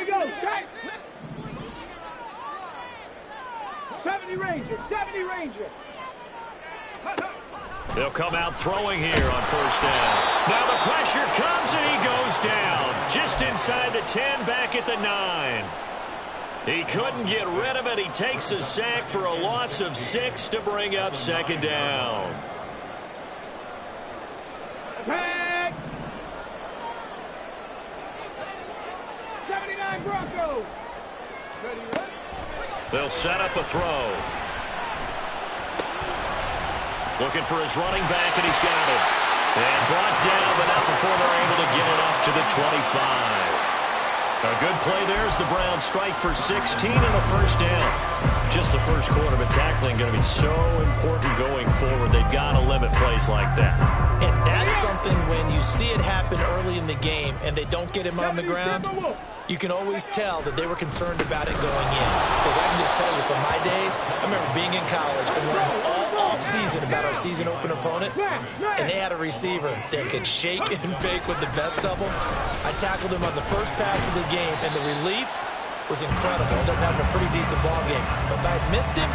go. Check. 70 Ranger. 70 Ranger. They'll come out throwing here on first down. Now the pressure comes and he goes down. Just inside the 10, back at the 9. He couldn't get rid of it. He takes a sack for a loss of 6 to bring up second down. Tag. 79 Broncos. They'll set up a throw. Looking for his running back, and he's got it. And brought down, but not before they're able to get it up to the 25. A good play there as the Browns strike for 16 and a first down. Just the first quarter, but tackling going to be so important going forward. They've got to limit plays like that. And that's something when you see it happen early in the game and they don't get him on the ground, you can always tell that they were concerned about it going in. Because I can just tell you, from my days, I remember being in college and learning all off-season about our season open opponent, and they had a receiver that could shake and bake with the best of them. I tackled him on the first pass of the game, and the relief was incredible. Ended up having a pretty decent ball game. But if I had missed him,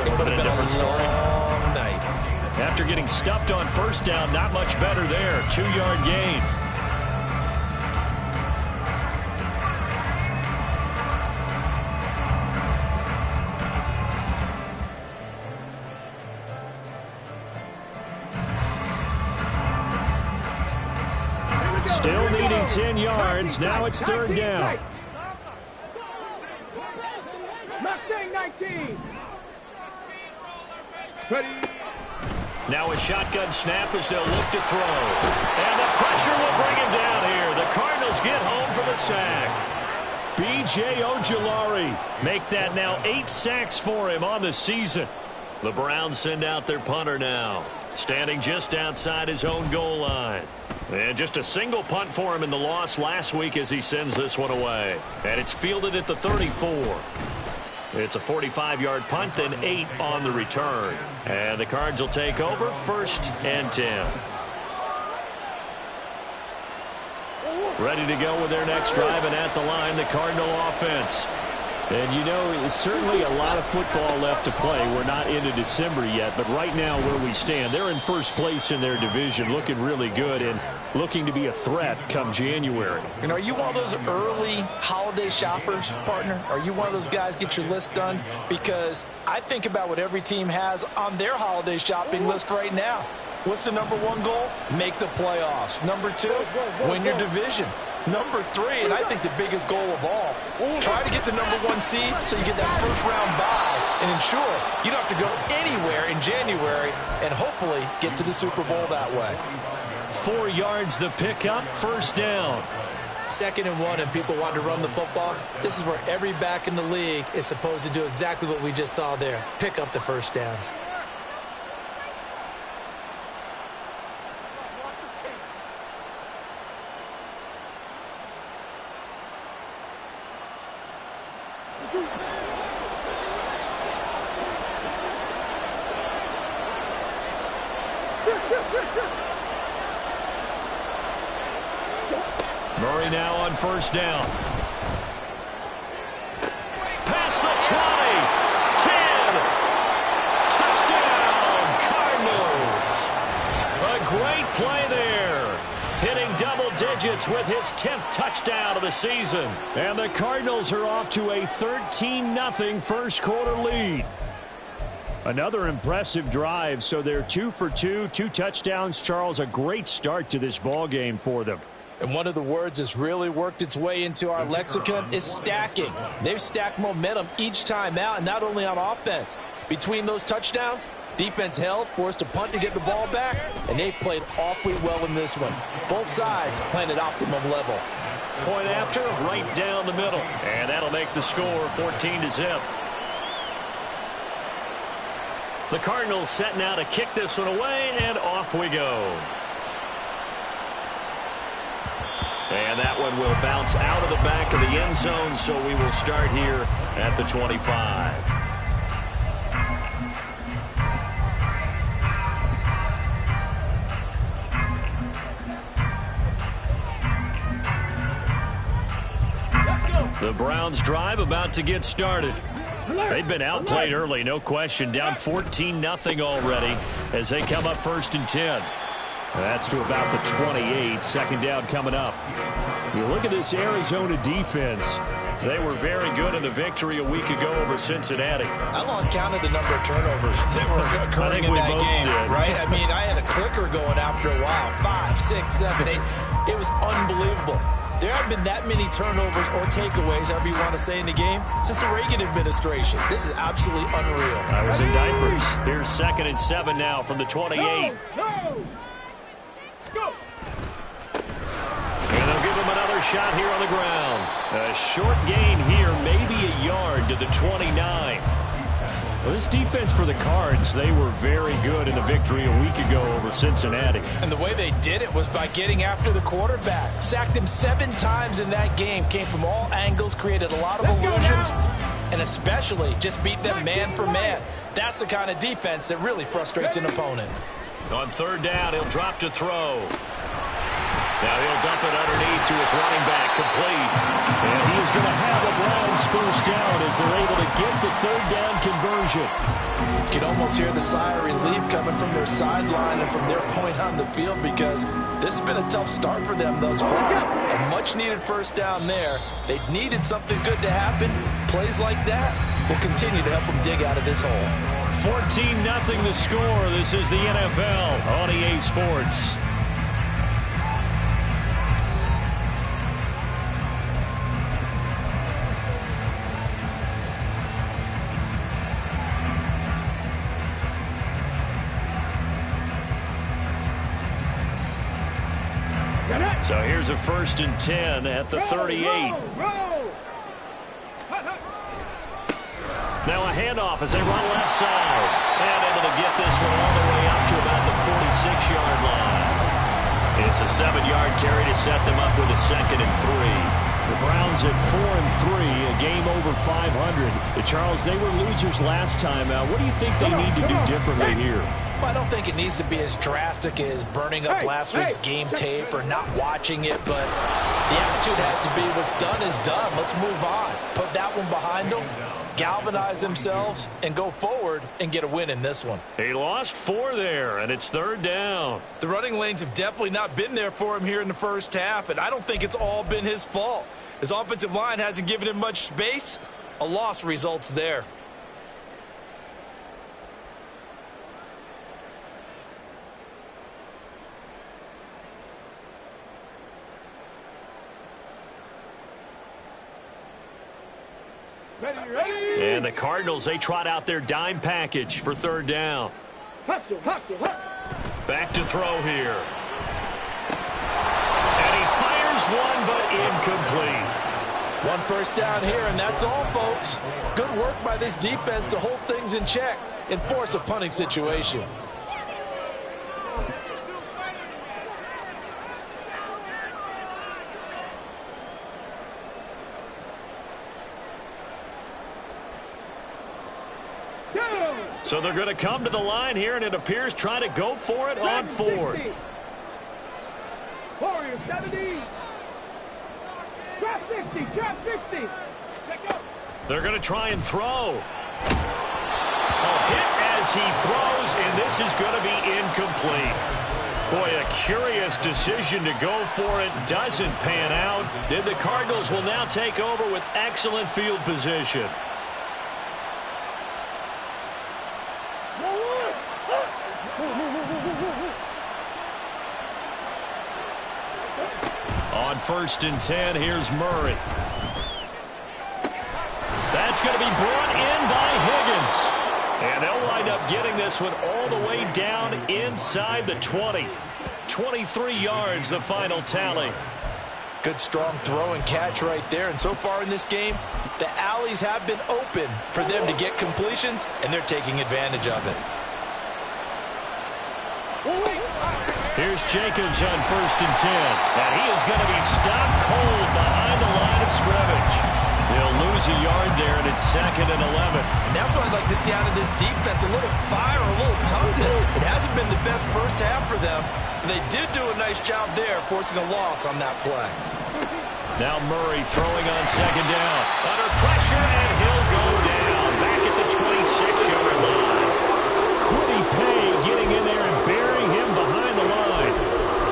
it would have been a different story. Long night. After getting stuffed on first down, not much better there. 2-yard gain. Still needing 10 yards. Now it's third down. Mustang 19. Now a shotgun snap as they'll look to throw. And the pressure will bring him down here. The Cardinals get home for the sack. B.J. Ojulari make that now 8 sacks for him on the season. The Browns send out their punter now, standing just outside his own goal line. And just a single punt for him in the loss last week as he sends this one away. And it's fielded at the 34. It's a 45-yard punt, then 8 on the return. And the Cards will take over, 1st and 10. Ready to go with their next drive, and at the line, the Cardinal offense. And, you know, it's certainly a lot of football left to play. We're not into December yet, but right now where we stand, they're in first place in their division, looking really good and looking to be a threat come January. And are you one of those early holiday shoppers, partner? Are you one of those guys get your list done? Because I think about what every team has on their holiday shopping list right now. What's the #1 goal? Make the playoffs. #2, win your division. #3, and I think the biggest goal of all, try to get the #1 seed so you get that first-round bye and ensure you don't have to go anywhere in January and hopefully get to the Super Bowl that way. 4 yards the pickup, first down. 2nd and 1, and people want to run the football. This is where every back in the league is supposed to do exactly what we just saw there. Pick up the first down. Murray now on first down. Past the 20. 10. Touchdown, Cardinals. A great play there. Hitting double digits with his 10th touchdown of the season. And the Cardinals are off to a 13-0 first quarter lead. Another impressive drive, so they're 2 for 2, 2 touchdowns. Charles, a great start to this ball game for them. And one of the words that's really worked its way into our lexicon is stacking. They've stacked momentum each time out, and not only on offense. Between those touchdowns, defense held, forced a punt to get the ball back, and they played awfully well in this one. Both sides playing at optimum level. Point after, right down the middle. And that'll make the score 14-0. The Cardinals set now to kick this one away, and off we go. And that one will bounce out of the back of the end zone, so we will start here at the 25. Let's go. The Browns drive about to get started. They've been outplayed early, no question. Down 14-0 already as they come up 1st and 10. That's to about the 28. Second down coming up. You look at this Arizona defense. They were very good in the victory a week ago over Cincinnati. I lost count of the number of turnovers that were occurring in that game, right? I mean, I had a clicker going after a while. 5, 6, 7, 8. It was unbelievable. There haven't been that many turnovers or takeaways, however you want to say, in the game since the Reagan administration. This is absolutely unreal. I was in diapers. Here's 2nd and 7 now from the 28. Go! And they'll give him another shot here on the ground. A short gain here, maybe a yard to the 29. Well, this defense for the Cards, they were very good in the victory a week ago over Cincinnati. And the way they did it was by getting after the quarterback. Sacked him 7 times in that game. Came from all angles, created a lot of illusions, and especially just beat them man for man. That's the kind of defense that really frustrates an opponent. On 3rd down, he'll drop to throw. Now he'll dump it underneath to his running back, complete. And he is going to have the Browns 1st down as they're able to get the 3rd down conversion. You can almost hear the sigh of relief coming from their sideline and from their point on the field because this has been a tough start for them thus far. A much-needed 1st down there. They needed something good to happen. Plays like that will continue to help them dig out of this hole. 14-0 the score. This is the NFL on EA Sports. So here's a 1st and 10 at the 38. Now a handoff as they run left side. And able to get this one all the way up to about the 46-yard line. It's a 7-yard carry to set them up with a 2nd and 3. The Browns at 4-3, a game over 500. Charles, they were losers last time. What do you think they need to do differently here? Well, I don't think it needs to be as drastic as burning up last week's game tape or not watching it, but the attitude has to be what's done is done. Let's move on. Put that one behind them, galvanize themselves, and go forward and get a win in this one. He lost 4 there, and it's 3rd down. The running lanes have definitely not been there for him here in the 1st half, and I don't think it's all been his fault. His offensive line hasn't given him much space. A loss results there. And the Cardinals, they trot out their dime package for 3rd down. Back to throw here. And he fires one, but incomplete. 1 1st down here, and that's all, folks. Good work by this defense to hold things in check and force a punting situation. So they're going to come to the line here, and it appears trying to go for it on 4th. Warriors 70. Drop 60. Drop 60. They're going to try and throw. A hit as he throws, and this is going to be incomplete. Boy, a curious decision to go for it. Doesn't pan out. Then the Cardinals will now take over with excellent field position. On 1st and 10, here's Murray. That's going to be brought in by Higgins. And they'll wind up getting this one all the way down inside the 20. 23 yards, the final tally. Good, strong throw and catch right there. And so far in this game, the alleys have been open for them to get completions, and they're taking advantage of it. Here's Jacobs on 1st and 10. And he is going to be stopped cold behind the line of scrimmage. They'll lose a yard there, and it's 2nd and 11. And that's what I'd like to see out of this defense, a little fire, a little toughness. It hasn't been the best 1st half for them, but they did do a nice job there, forcing a loss on that play. Now Murray throwing on second down. Under pressure, and he'll go down. Back at the 26-yard line. Quiddy Pay getting in there and burying him behind the line.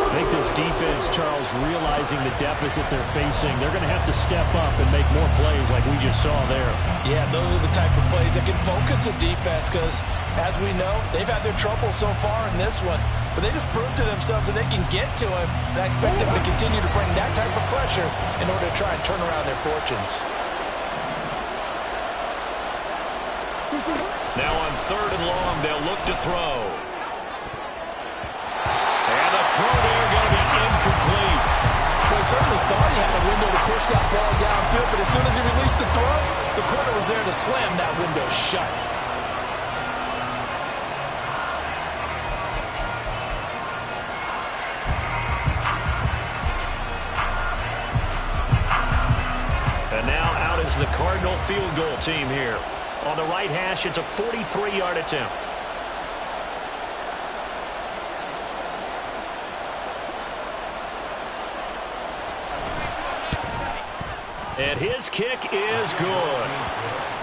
I think this defense, Charles, realizing the deficit they're facing, they're going to have to step up and make more plays like we just saw there. Yeah, those are the type of plays that can focus a defense because, as we know, they've had their trouble so far in this one. But they just proved to themselves that they can get to him. And I expect them to continue to bring that type of pressure in order to try and turn around their fortunes. Now on 3rd and long, they'll look to throw. And the throw there going to be incomplete. Well, he certainly thought he had a window to push that ball downfield, but as soon as he released the throw, the corner was there to slam that window shut. And now out is the Cardinal field goal team here. On the right hash, it's a 43-yard attempt. And his kick is good.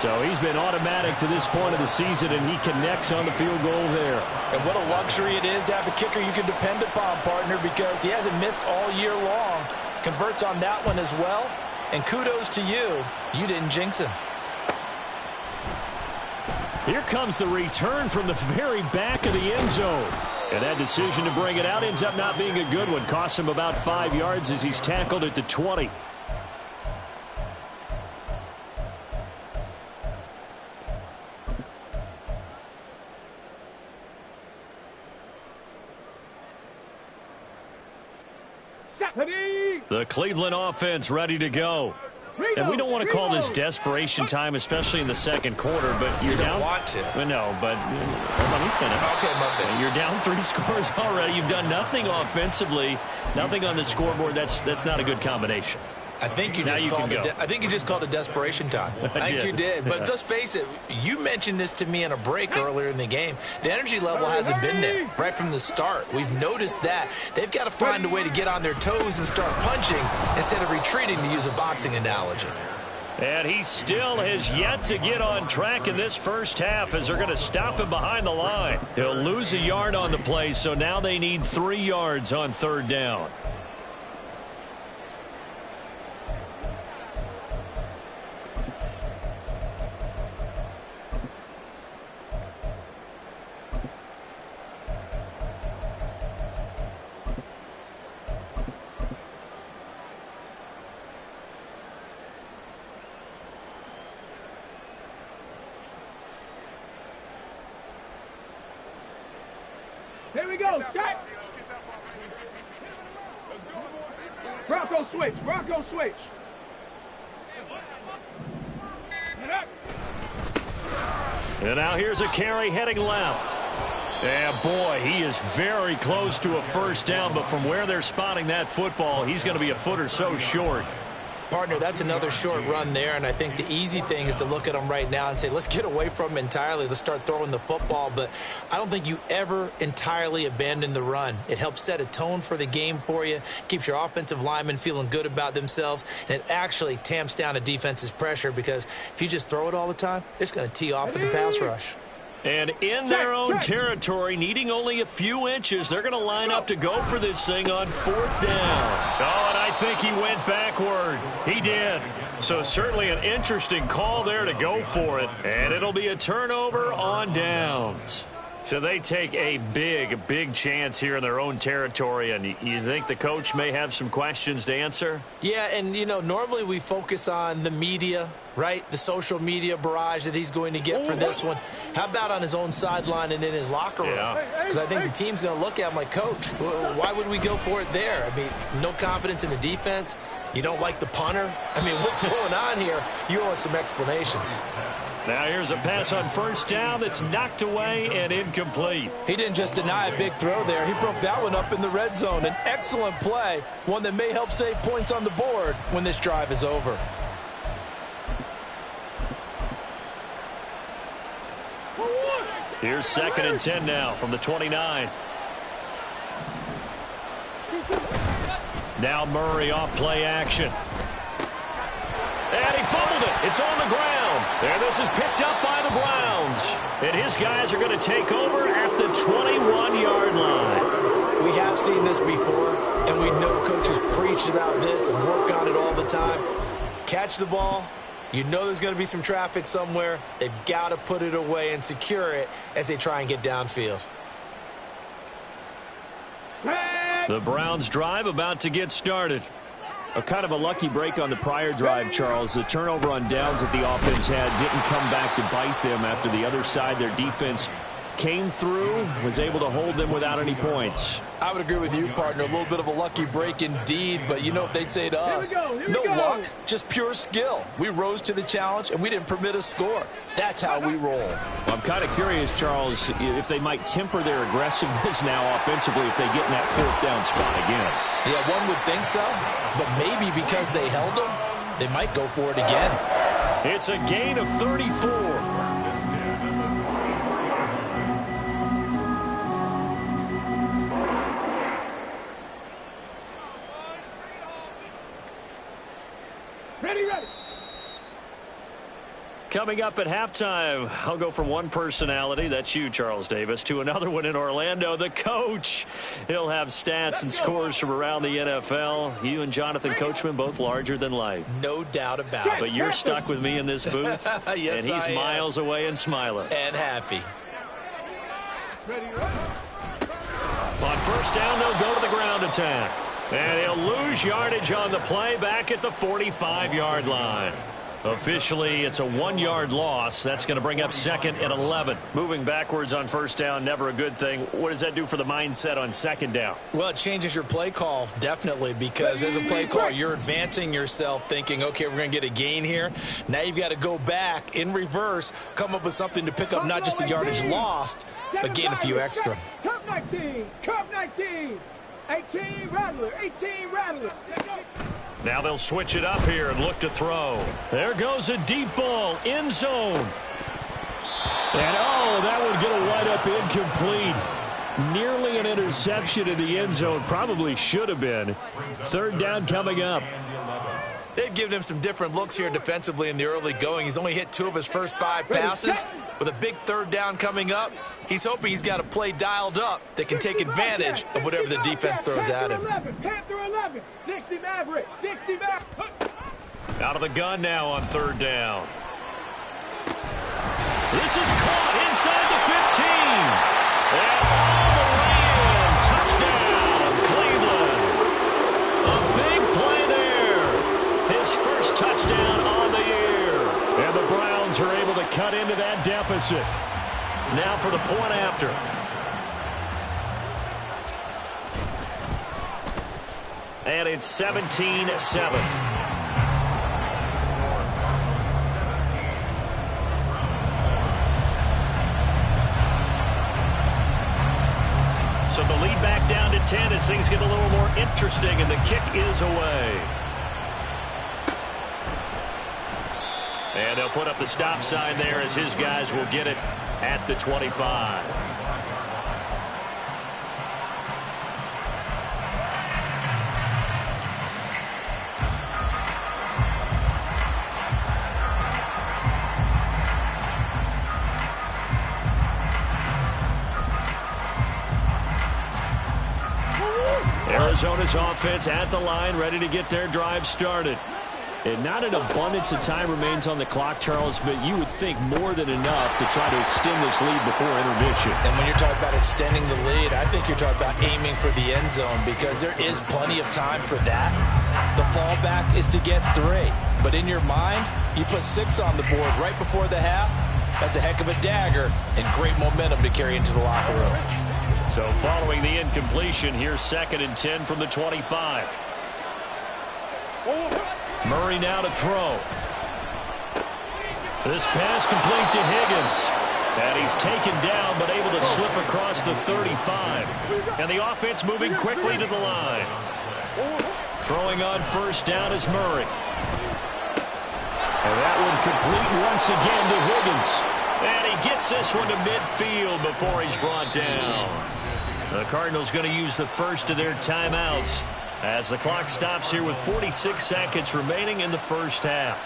So he's been automatic to this point of the season, and he connects on the field goal there. And what a luxury it is to have a kicker you can depend upon, partner, because he hasn't missed all year long. Converts on that one as well. And kudos to you. You didn't jinx him. Here comes the return from the very back of the end zone. And that decision to bring it out ends up not being a good one. Costs him about 5 yards as he's tackled at the 20. The Cleveland offense ready to go. And we don't want to call this desperation time, especially in the second quarter, but you're down. Want to. No, but let me finish. Okay, my bad. You're down 3 scores already. You've done nothing offensively, nothing on the scoreboard. That's not a good combination. I think you just called it desperation time. I think you did. But let's face it, you mentioned this to me in a break earlier in the game. The energy level hasn't been there right from the start. We've noticed that. They've got to find a way to get on their toes and start punching instead of retreating, to use a boxing analogy. And he still has yet to get on track in this first half as they're going to stop him behind the line. He'll lose a yard on the play, so now they need 3 yards on 3rd down. Here we go, set. Bronco switch, Bronco switch. And now here's a carry heading left. Yeah, boy, he is very close to a first down, but from where they're spotting that football, he's going to be a foot or so short. Partner, that's another short run there, and I think the easy thing is to look at him right now and say, let's get away from him entirely. Let's start throwing the football, but I don't think you ever entirely abandon the run. It helps set a tone for the game for you, keeps your offensive linemen feeling good about themselves, and it actually tamps down a defense's pressure because if you just throw it all the time, it's going to tee off with the pass rush. And in their own territory, needing only a few inches, they're going to line up to go for this thing on 4th down. Oh, and I think he went backward. He did. So certainly an interesting call there to go for it. And it'll be a turnover on downs. So they take a big chance here in their own territory, and you think the coach may have some questions to answer? Yeah, and, you know, normally we focus on the media, right? The social media barrage that he's going to get for this one. How about on his own sideline and in his locker room? Because I think the team's going to look at him like, Coach, why would we go for it there? I mean, no confidence in the defense. You don't like the punter? I mean, what's going on here? You owe us some explanations. Now here's a pass on 1st down that's knocked away and incomplete. He didn't just deny a big throw there. He broke that one up in the red zone. An excellent play, one that may help save points on the board when this drive is over. Here's 2nd and 10 now from the 29. Now Murray off play action. It's on the ground. And this is picked up by the Browns. And his guys are going to take over at the 21-yard line. We have seen this before, and we know coaches preach about this and work on it all the time. Catch the ball. You know there's going to be some traffic somewhere. They've got to put it away and secure it as they try and get downfield. The Browns drive about to get started. A kind of a lucky break on the prior drive, Charles. The turnover on downs that the offense had didn't come back to bite them after the other side. Their defense came through, was able to hold them without any points. I would agree with you, partner. A little bit of a lucky break indeed, but you know what they'd say to us? No luck, just pure skill. We rose to the challenge, and we didn't permit a score. That's how we roll. Well, I'm kind of curious, Charles, if they might temper their aggressiveness now offensively if they get in that fourth down spot again. Yeah, one would think so, but maybe because they held them, they might go for it again. It's a gain of 34. Ready, ready. Coming up at halftime, I'll go from one personality, that's you, Charles Davis, to another one in Orlando, the coach. He'll have stats and scores from around the NFL. You and Jonathan Coachman, both larger than life. No doubt about it. But you're stuck with me in this booth, yes, and he's miles away and smiling. And happy. Ready, ready. On first down, they'll go to the ground attack. And he'll lose yardage on the play back at the 45-yard line. Officially, it's a 1-yard loss. That's going to bring up 2nd and 11. Moving backwards on first down, never a good thing. What does that do for the mindset on 2nd down? Well, it changes your play call, definitely, because as a play call, you're advancing yourself thinking, okay, we're going to get a gain here. Now you've got to go back in reverse, come up with something to pick up not just the yardage lost, but gain a few extra. Cup 19, Cup 19. 18 Rattler, 18 Rattler. Now they'll switch it up here and look to throw. There goes a deep ball, end zone. And oh, that would get a wide-up incomplete. Nearly an interception in the end zone. Probably should have been. 3rd down coming up. They've given him some different looks here defensively in the early going. He's only hit 2 of his first 5 passes. With a big 3rd down coming up, he's hoping he's got a play dialed up that can take advantage of whatever the defense throws at him. Panther 11, 60 Maverick, 60 Maverick. Out of the gun now on 3rd down. This is caught inside the 15. And all the way in. Touchdown, Cleveland. A big play there. His first touchdown on the year. And the Browns are able to cut into that deficit. Now for the point after. And it's 17-7. So the lead back down to 10 as things get a little more interesting, and the kick is away. And they'll put up the stop sign there as his guys will get it at the 25. Arizona's offense at the line, ready to get their drive started. And not an abundance of time remains on the clock, Charles, but you would think more than enough to try to extend this lead before intermission. And when you're talking about extending the lead, I think you're talking about aiming for the end zone because there is plenty of time for that. The fallback is to get 3. But in your mind, you put 6 on the board right before the half. That's a heck of a dagger and great momentum to carry into the locker room. So following the incompletion, here's 2nd and 10 from the 25. Murray now to throw. This pass complete to Higgins. And he's taken down but able to slip across the 35. And the offense moving quickly to the line. Throwing on first down is Murray. And that one complete once again to Higgins. And he gets this one to midfield before he's brought down. The Cardinals going to use the first of their timeouts as the clock stops here with 46 seconds remaining in the first half.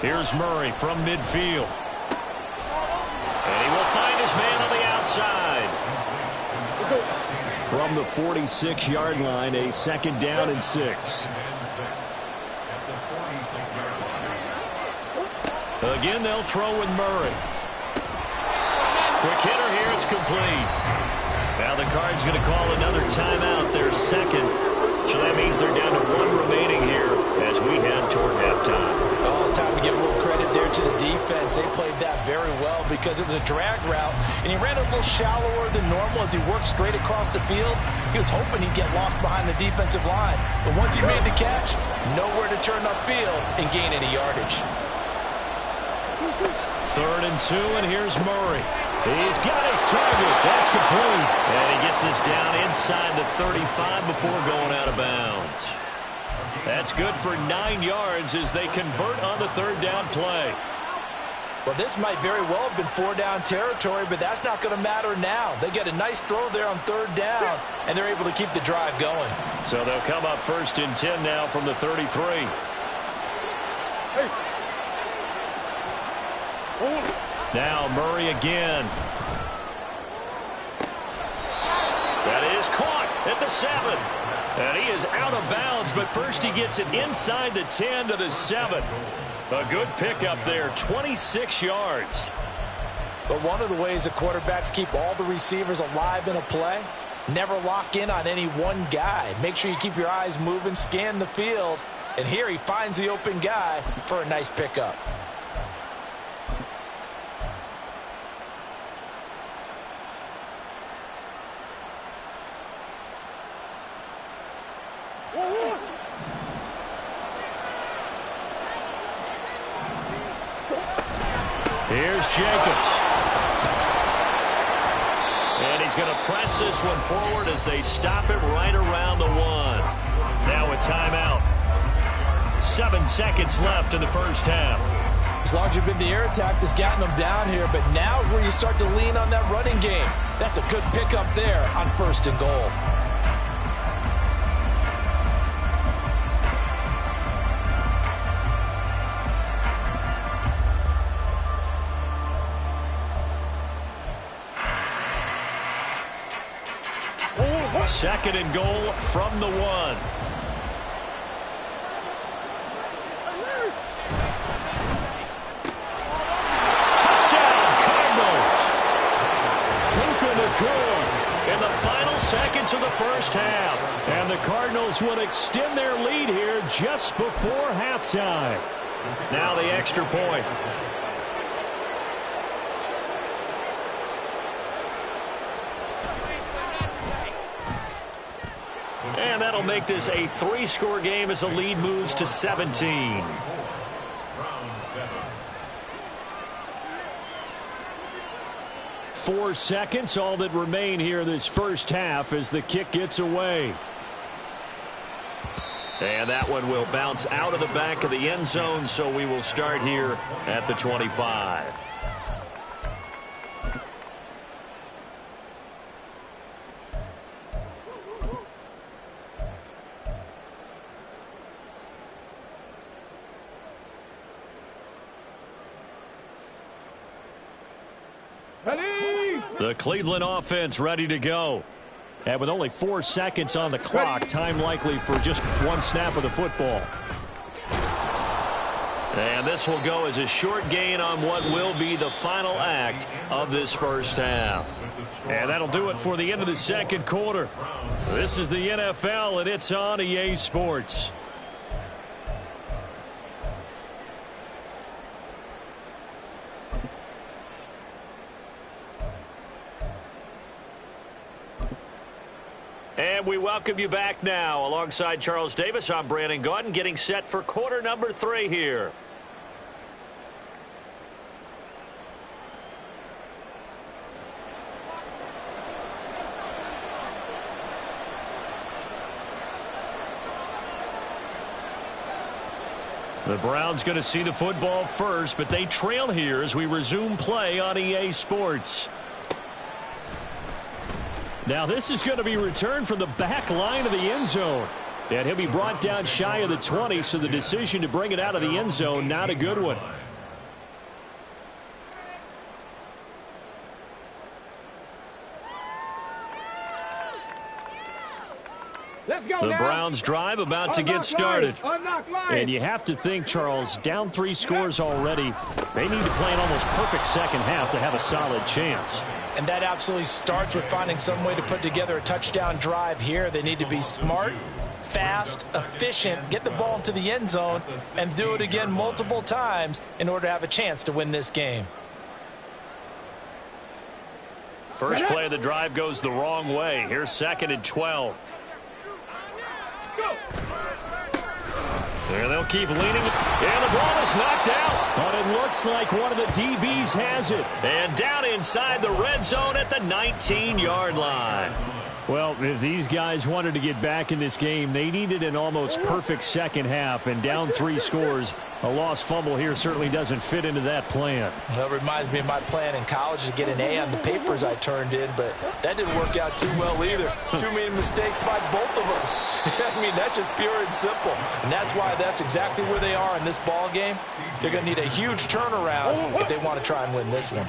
Here's Murray from midfield. And he will find his man on the outside. From the 46-yard line, a 2nd down and 6. Again, they'll throw with Murray. Quick hitter here. It's complete. Now the Cards going to call another timeout, their 2nd. So that means they're down to 1 remaining here as we head toward halftime. Oh, it's time to give a little credit there to the defense. They played that very well because it was a drag route, and he ran a little shallower than normal as he worked straight across the field. He was hoping he'd get lost behind the defensive line. But once he made the catch, nowhere to turn upfield and gain any yardage. 3rd and 2, and here's Murray. He's got his target. That's complete. And he gets this down inside the 35 before going out of bounds. That's good for 9 yards as they convert on the 3rd down play. Well, this might very well have been 4-down territory, but that's not going to matter now. They get a nice throw there on 3rd down, and they're able to keep the drive going. So they'll come up 1st and 10 now from the 33. Now Murray again. That is caught at the 7. And he is out of bounds, but first he gets it inside the 10 to the 7. A good pickup there, 26 yards. But one of the ways the quarterbacks keep all the receivers alive in a play, never lock in on any one guy. Make sure you keep your eyes moving, scan the field. And here he finds the open guy for a nice pickup. Here's Jacobs. And he's going to press this one forward as they stop him right around the 1. Now a timeout. 7 seconds left in the 1st half. As long as you've been the air attack that's gotten them down here, but now is where you start to lean on that running game. That's a good pickup there on 1st and goal. Second and goal from the 1. Touchdown, Cardinals. In the final seconds of the 1st half. And the Cardinals will extend their lead here just before halftime. Now the extra point. And that'll make this a 3-score game as the lead moves to 17. Four seconds, all that remain here this 1st half as the kick gets away. And that one will bounce out of the back of the end zone, so we will start here at the 25. The Cleveland offense ready to go. And with only 4 seconds on the clock, time likely for just 1 snap of the football. And this will go as a short gain on what will be the final act of this 1st half. And that'll do it for the end of the 2nd quarter. This is the NFL, and it's on EA Sports. And we welcome you back now. Alongside Charles Davis, I'm Brandon Gaudin, getting set for quarter number 3 here. The Browns going to see the football first, but they trail here as we resume play on EA Sports. Now this is going to be returned from the back line of the end zone. And he'll be brought down shy of the 20, so the decision to bring it out of the end zone, not a good one. The Browns drive about to get started. And you have to think, Charles, down 3 scores already. They need to play an almost perfect second half to have a solid chance. And that absolutely starts with finding some way to put together a touchdown drive here. They need to be smart, fast, efficient, get the ball into the end zone, and do it again multiple times in order to have a chance to win this game. First play of the drive goes the wrong way. Here's 2nd and 12. And they'll keep leaning. And the ball is knocked out. But it looks like one of the DBs has it. And down inside the red zone at the 19-yard line. Well, if these guys wanted to get back in this game, they needed an almost perfect second half. And down 3 scores, a lost fumble here certainly doesn't fit into that plan. Well, it reminds me of my plan in college to get an A on the papers I turned in, but that didn't work out too well either. Too many mistakes by both of us. I mean, that's just pure and simple. And that's why that's exactly where they are in this ball game. They're going to need a huge turnaround if they want to try and win this one.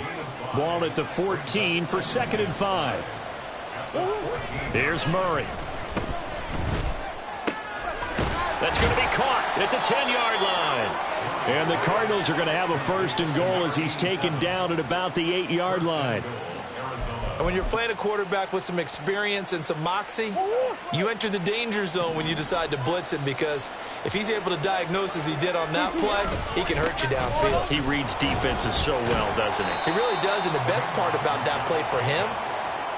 Ball at the 14 for 2nd and 5. Here's Murray. That's going to be caught at the 10-yard line. And the Cardinals are going to have a 1st and goal as he's taken down at about the 8-yard line. And when you're playing a quarterback with some experience and some moxie, you enter the danger zone when you decide to blitz him, because if he's able to diagnose as he did on that play, he can hurt you downfield. He reads defenses so well, doesn't he? He really does, and the best part about that play for him,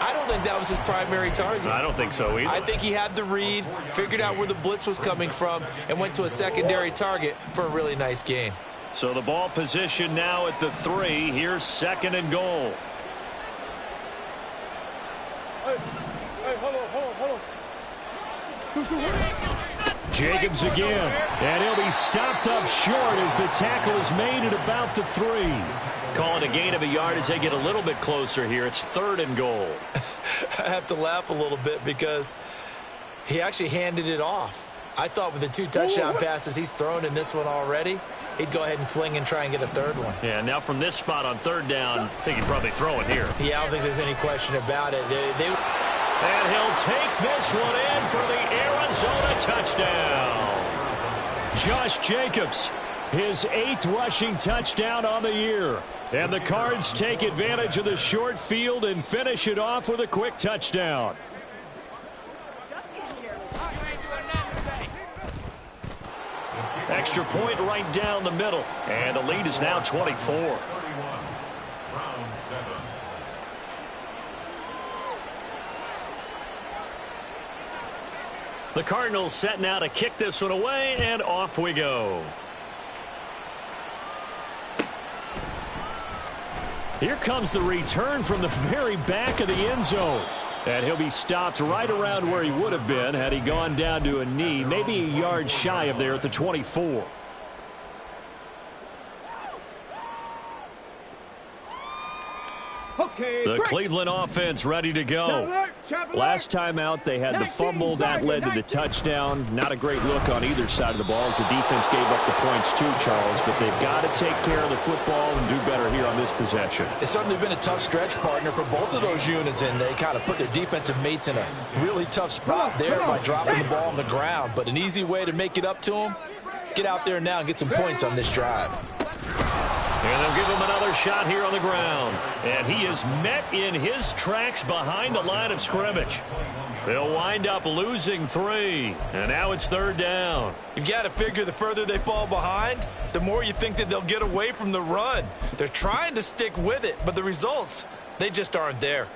I don't think that was his primary target. I don't think so either. I think he had the read, figured out where the blitz was coming from, and went to a secondary target for a really nice gain. So the ball position now at the 3. Here's 2nd and goal. Hey, hold on. Jacobs again. And he'll be stopped up short as the tackle is made at about the 3. Calling a gain of a yard as they get a little bit closer here. It's 3rd and goal. I have to laugh a little bit because he actually handed it off. I thought with the 2 touchdown passes he's thrown in this one already, he'd go ahead and fling and try and get a 3rd one. Yeah, now from this spot on 3rd down, I think he'd probably throw it here. Yeah, I don't think there's any question about it. And he'll take this one in for the Arizona touchdown. Josh Jacobs, his 8th rushing touchdown on the year. And the Cards take advantage of the short field and finish it off with a quick touchdown. Extra point right down the middle. And the lead is now 24. The Cardinals set now to kick this one away, and off we go. Here comes the return from the very back of the end zone. And he'll be stopped right around where he would have been had he gone down to a knee, maybe a yard shy of there at the 24. The Cleveland offense ready to go. Last time out, they had the fumble. That led to the touchdown. Not a great look on either side of the ball as the defense gave up the points too, Charles. But they've got to take care of the football and do better here on this possession. It's certainly been a tough stretch, partner, for both of those units, and they kind of put their defensive mates in a really tough spot there by dropping the ball on the ground. But an easy way to make it up to them, get out there now and get some points on this drive. And they'll give him another shot here on the ground. And he is met in his tracks behind the line of scrimmage. They'll wind up losing 3. And now it's 3rd down. You've got to figure the further they fall behind, the more you think that they'll get away from the run. They're trying to stick with it, but the results, they just aren't there.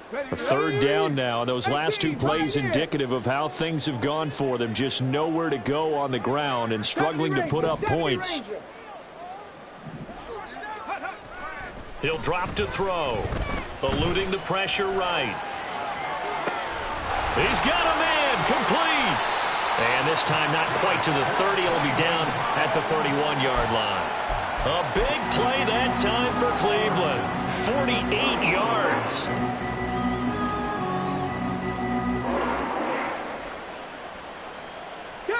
A 3rd down now. Those last 2 plays indicative of how things have gone for them. Just nowhere to go on the ground and struggling to put up points. He'll drop to throw. Eluding the pressure right. He's got a man complete. And this time not quite to the 30. It'll be down at the 31-yard line. A big play that time for Cleveland. 48 yards.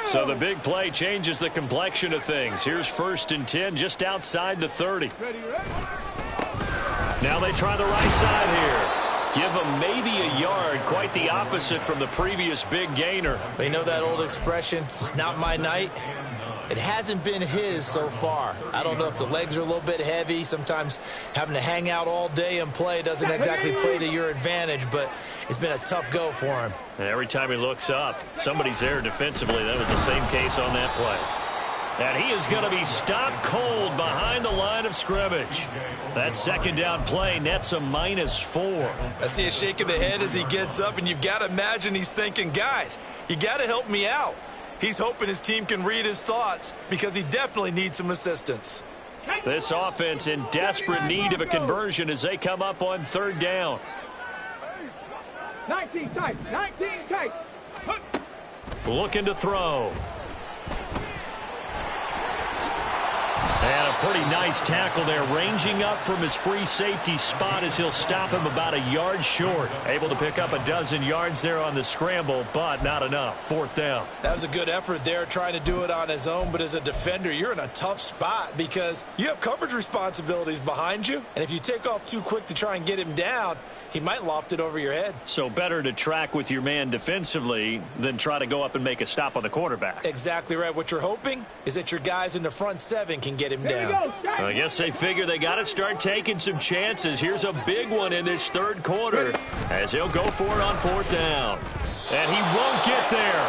So the big play changes the complexion of things. Here's 1st and 10 just outside the 30. Now they try the right side here. Give them maybe a yard, quite the opposite from the previous big gainer. You know that old expression, it's not my night? It hasn't been his so far. I don't know if the legs are a little bit heavy. Sometimes having to hang out all day and play doesn't exactly play to your advantage, but it's been a tough go for him. And every time he looks up, somebody's there defensively. That was the same case on that play. And he is going to be stopped cold behind the line of scrimmage. That 2nd down play nets a -4. I see a shake of the head as he gets up, and you've got to imagine he's thinking, guys, you got to help me out. He's hoping his team can read his thoughts because he definitely needs some assistance. This offense in desperate need of a conversion as they come up on 3rd down. 19 tight. 19 tight. Looking to throw. And a pretty nice tackle there, ranging up from his free safety spot as he'll stop him about a yard short. Able to pick up a dozen yards there on the scramble, but not enough. 4th down. That was a good effort there, trying to do it on his own, but as a defender, you're in a tough spot because you have coverage responsibilities behind you, and if you take off too quick to try and get him down, he might loft it over your head. So better to track with your man defensively than try to go up and make a stop on the quarterback. Exactly right. What you're hoping is that your guys in the front 7 can get him down. I guess they figure they got to start taking some chances. Here's a big one in this 3rd quarter as he'll go for it on 4th down. And he won't get there.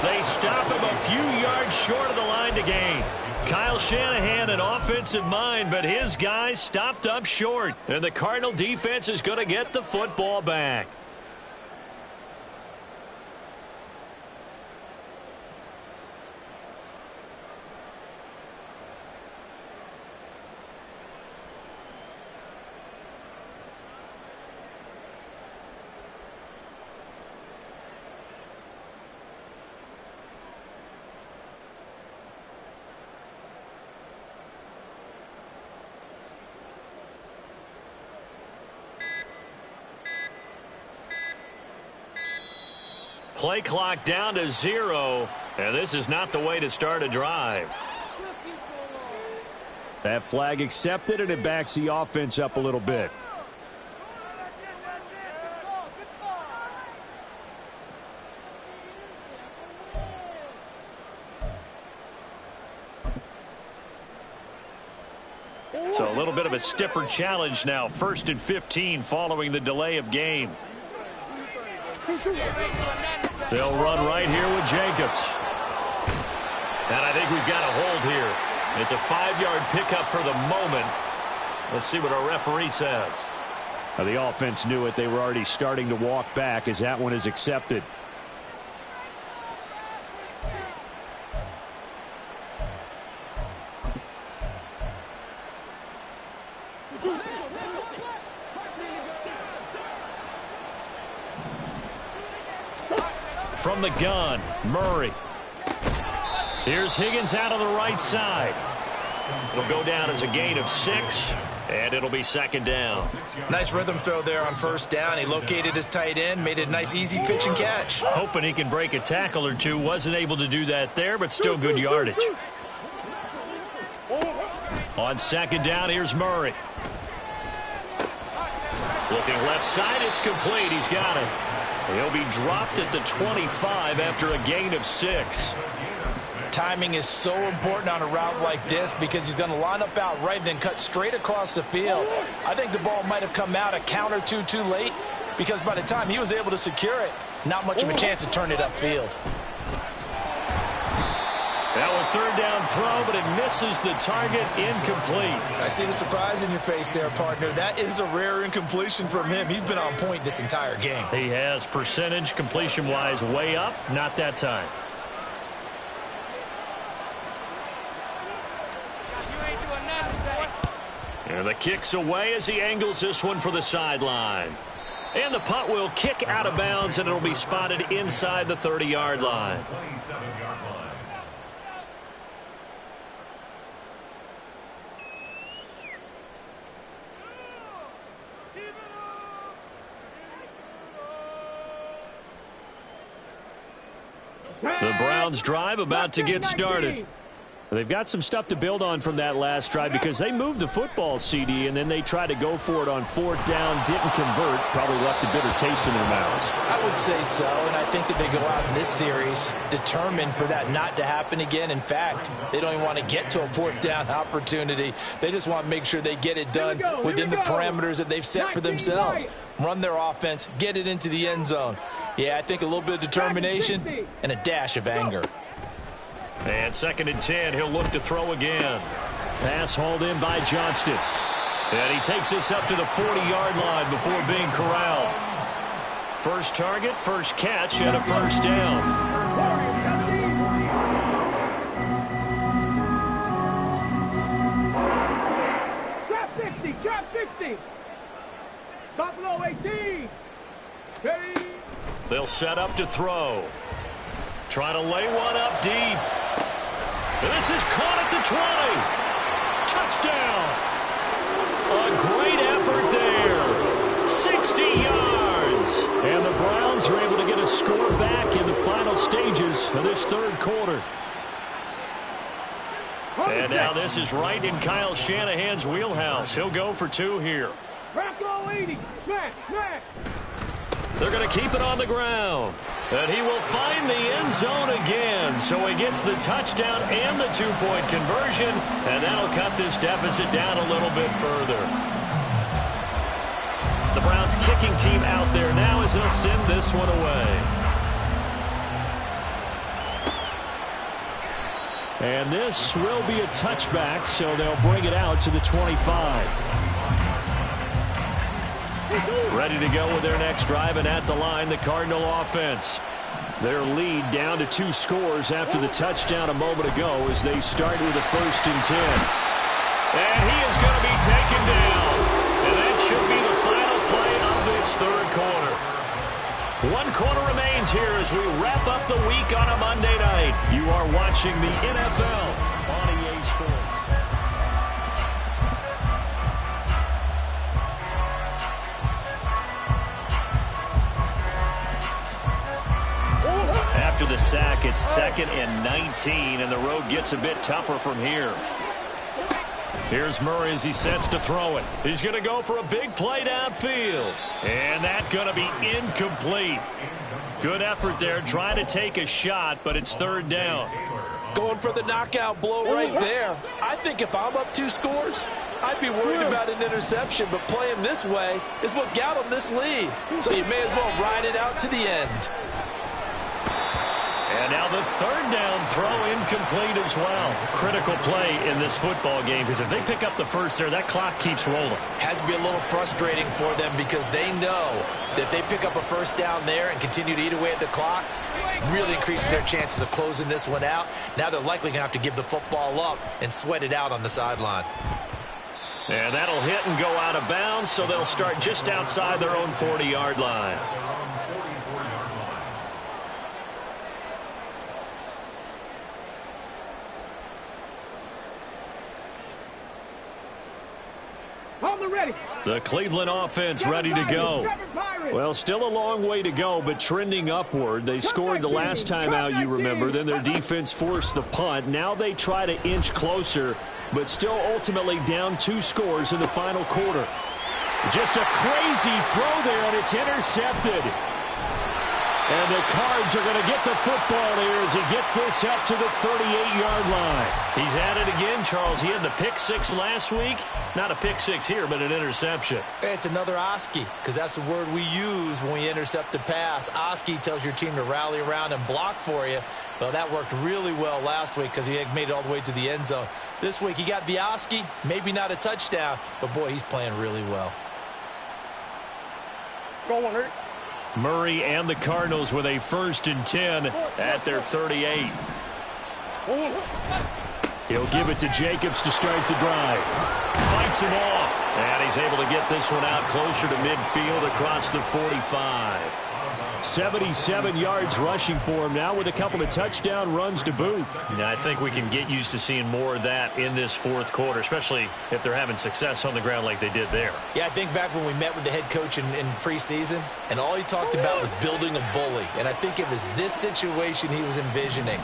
They stop him a few yards short of the line to gain. Kyle Shanahan, an offensive mind, but his guys stopped up short. And the Cardinal defense is going to get the football back. Play clock down to 0, and this is not the way to start a drive. That flag accepted, and it backs the offense up a little bit. So a little bit of a stiffer challenge now. 1st and 15 following the delay of game. They'll run right here with Jacobs. And I think we've got a hold here. It's a 5-yard pickup for the moment. Let's see what our referee says. The offense knew it. They were already starting to walk back as that one is accepted. From the gun, Murray. Here's Higgins out on the right side. It'll go down as a gain of 6, and it'll be 2nd down. Nice rhythm throw there on 1st down. He located his tight end, made it a nice easy pitch and catch. Hoping he can break a tackle or two. Wasn't able to do that there, but still good yardage. On 2nd down, here's Murray. Looking left side, it's complete. He's got it. He'll be dropped at the 25 after a gain of 6. Timing is so important on a route like this because he's going to line up out right and then cut straight across the field. I think the ball might have come out a count or two too late because by the time he was able to secure it, not much of a chance to turn it upfield. Now a 3rd down throw, but it misses the target, incomplete. I see the surprise in your face there, partner. That is a rare incompletion from him. He's been on point this entire game. He has percentage completion-wise way up, not that time. And the kick's away as he angles this one for the sideline. And the punt will kick out of bounds, and it'll be spotted inside the 30-yard line. The Browns drive about to get started. They've got some stuff to build on from that last drive because they moved the football, CD, and then they tried to go for it on 4th down, didn't convert, probably left a bitter taste in their mouths. I would say so, and I think that they go out in this series determined for that not to happen again. In fact, they don't even want to get to a 4th down opportunity. They just want to make sure they get it done within the parameters that they've set for themselves. Run their offense, get it into the end zone. Yeah, I think a little bit of determination and a dash of anger. And 2nd and 10, he'll look to throw again. Pass hauled in by Johnston. And he takes this up to the 40-yard line before being corralled. First target, first catch, and a first down. Trap 60, trap 60. Buffalo 18. They'll set up to throw. Trying to lay one up deep. And this is caught at the 20. Touchdown. A great effort there. 60 yards. And the Browns are able to get a score back in the final stages of this 3rd quarter. And now this is right in Kyle Shanahan's wheelhouse. He'll go for 2 here. They're going to keep it on the ground. And he will find the end zone again. So he gets the touchdown and the 2-point conversion. And that'll cut this deficit down a little bit further. The Browns kicking team out there now as they'll send this one away. And this will be a touchback, so they'll bring it out to the 25. Ready to go with their next drive, and at the line, the Cardinal offense. Their lead down to 2 scores after the touchdown a moment ago as they start with a 1st and 10. And he is going to be taken down. And that should be the final play of this 3rd quarter. 1 quarter remains here as we wrap up the week on a Monday night. You are watching the NFL on EA Sports. After the sack, it's 2nd and 19, and the road gets a bit tougher from here. Here's Murray as he sets to throw it. He's going to go for a big play downfield. And that's going to be incomplete. Good effort there, trying to take a shot, but it's 3rd down. Going for the knockout blow right there. I think if I'm up 2 scores, I'd be worried about an interception, but playing this way is what got them this lead. So you may as well ride it out to the end. And now the 3rd down throw incomplete as well. Critical play in this football game because if they pick up the first there, that clock keeps rolling. Has to be a little frustrating for them because they know that if they pick up a 1st down there and continue to eat away at the clock, really increases their chances of closing this one out. Now they're likely going to have to give the football up and sweat it out on the sideline. And that'll hit and go out of bounds, so they'll start just outside their own 40-yard line. The Cleveland offense ready to go. Well, still a long way to go, but trending upward. They scored the last time out, you remember. Then their defense forced the punt. Now they try to inch closer, but still ultimately down 2 scores in the final quarter. Just a crazy throw there, and it's intercepted. And the Cards are going to get the football here as he gets this up to the 38-yard line. He's at it again, Charles. He had the pick 6 last week. Not a pick 6 here, but an interception. It's another Oski, because that's the word we use when we intercept a pass. Oski tells your team to rally around and block for you. Well, that worked really well last week because he had made it all the way to the end zone. This week he got the Oski, maybe not a touchdown, but boy, he's playing really well. Go on, Hurt. Murray and the Cardinals with a 1st and 10 at their 38. He'll give it to Jacobs to start the drive. Fights him off. And he's able to get this one out closer to midfield across the 45. 77 yards rushing for him now with a couple of touchdown runs to boot. Now, I think we can get used to seeing more of that in this fourth quarter, especially if they're having success on the ground like they did there. Yeah, I think back when we met with the head coach in preseason, and all he talked about was building a bully. And I think it was this situation he was envisioning.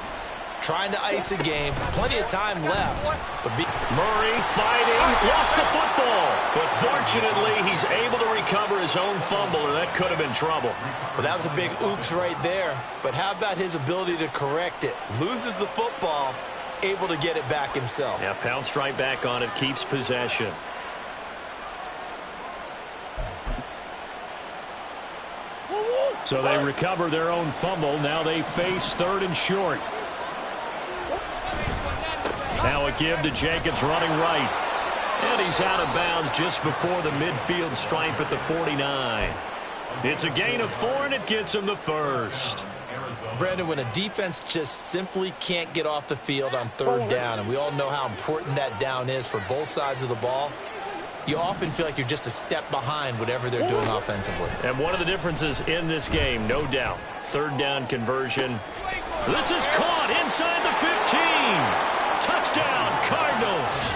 Trying to ice a game, plenty of time left. But Murray fighting, lost the football. But fortunately, he's able to recover his own fumble, or that could have been trouble. Well, that was a big oops right there. But how about his ability to correct it? Loses the football, able to get it back himself. Yeah, pounced right back on it, keeps possession. So they recover their own fumble. Now they face 3rd and short. Now a give to Jacobs running right. And he's out of bounds just before the midfield stripe at the 49. It's a gain of 4, and it gets him the first. Brandon, when a defense just simply can't get off the field on 3rd down, and we all know how important that down is for both sides of the ball, you often feel like you're just a step behind whatever they're doing offensively. And one of the differences in this game, no doubt, 3rd down conversion. This is caught inside the 15. Touchdown, Cardinals.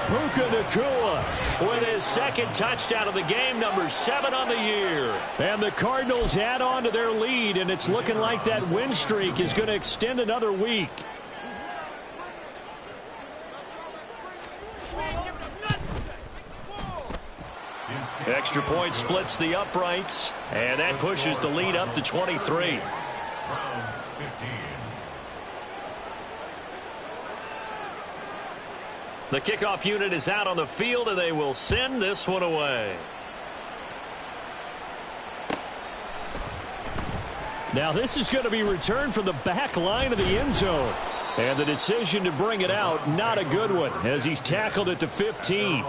Puka Nacua With his 2nd touchdown of the game, number 7 on the year. And the Cardinals add on to their lead, and it's looking like that win streak is going to extend another week. Extra point splits the uprights, and that pushes the lead up to 23. The kickoff unit is out on the field, and they will send this one away. Now this is going to be returned from the back line of the end zone. And the decision to bring it out, not a good one, as he's tackled at the 15.